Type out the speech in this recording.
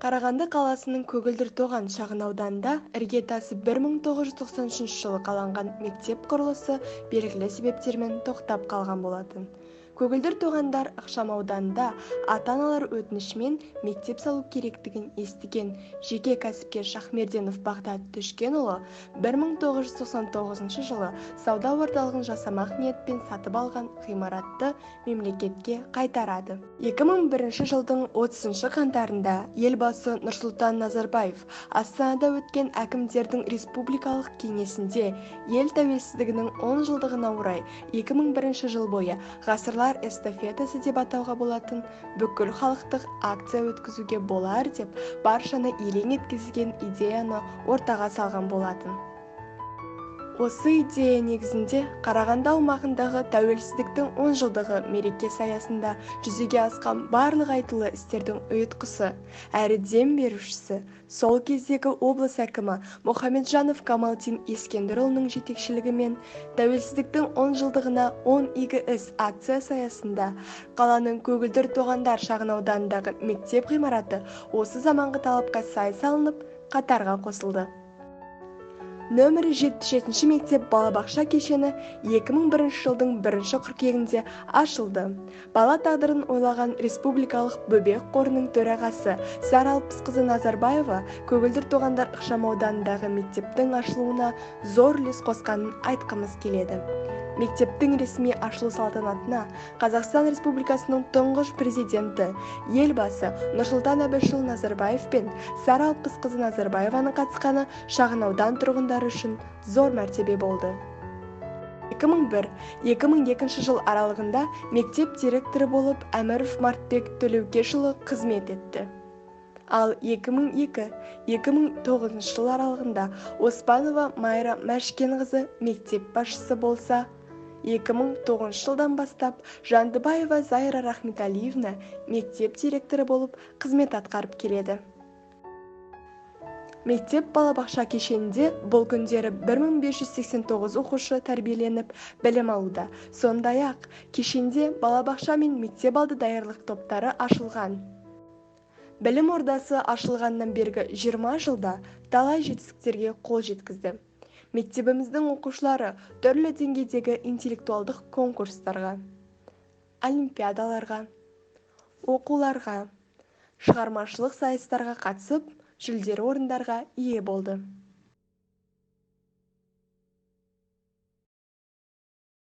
Қарағанды қаласының Көгілдір Тоған шағын ауданында іргетасы 1993 жылы қаланған мектеп құрылысы белгілі себептермен тоқтап қалған болатын. Көгілдір Тоғандар ықшам ауданында ата-аналар өтінішімен мектеп салу керектігін естіген жеке кәсіпкер Шахмерденов Бағдат Төшкенұлы 1999 жылы сауда орталығын жасамақ ниетпен сатып алған ғимаратты мемлекетке қайтарады. 2001 жылдың 30 қаңтарында елбасы Нұрсұлтан Назарбаев Астанада өткен әкімдердің республикалық кеңесінде ел тәуелсіздігінің 10 жылдығына орай 2001 жыл бойы ғасырлар эстафетасы деп атауға болатын бүкіл халықтық акция өткізуге болар деп баршаны елең еткізген идеяны ортаға салған болатын. Осы идея негізінде Қарағанды аумағындағы тәуелсіздіктің 10 жылдығы мерекесі аясында жүзеге асқан барлық айтулы істердің ұйытқысы, әрі дем берушісі сол кездегі облыс әкімі Мұхамеджанов Камалдин Ескендірұлының жетекшілігімен тәуелсіздіктің 10 жылдығына 10 игі іс акциясы аясында қаланың Көгілдір Тоғандар шағын ауданындағы мектеп ғимараты осы заманғы талапқа сай салынып, қатарға қосылды. Нөмірі 77 мектеп балабақша кешені 2001 жылдың 1 қыркүйегінде ашылды. Бала тағдырын ойлаған республикалық бөбек қорының төрағасы Сара Алпысқызы Назарбаева Көгілдір Тоғандар ықшам ауданындағы мектептің ашылуына зор үлес қосқанын айтқымыз келеді. Мектептің ресми ашылу салтанатына Қазақстан Республикасының тұңғыш президенті, елбасы Нұрсұлтан Әбішұлы Назарбаев пен Сара Алпысқызы Назарбаеваның қатысқаны шағын аудан тұрғындары үшін зор мәртебе болды. 2001-2002 жыл аралығында мектеп директоры болып Әміров Мартбек Төлеукешұлы қызмет етті. Ал 2002-2009 жыл аралығында Оспанова Майра Мәшкенқызы мектеп басшысы болса, 2009 жылдан бастап Жандыбаева Зайра Рахметалиевна мектеп директоры болып қызмет атқарып келеді. Мектеп балабақша кешенінде бұл күндері 1589 оқушы тәрбиеленіп білім алуда. Сондай-ақ кешенде балабақша мен мектеп алды даярлық топтары ашылған. Білім ордасы ашылғаннан бергі 20 жылда талай жетістіктерге қол жеткізді. Мектебіміздің оқушылары түрлі деңгейдегі интеллектуалдық конкурстарға, олимпиадаларға, оқуларға, шығармашылық сайыстарға қатысып, жүлделі орындарға ие болды.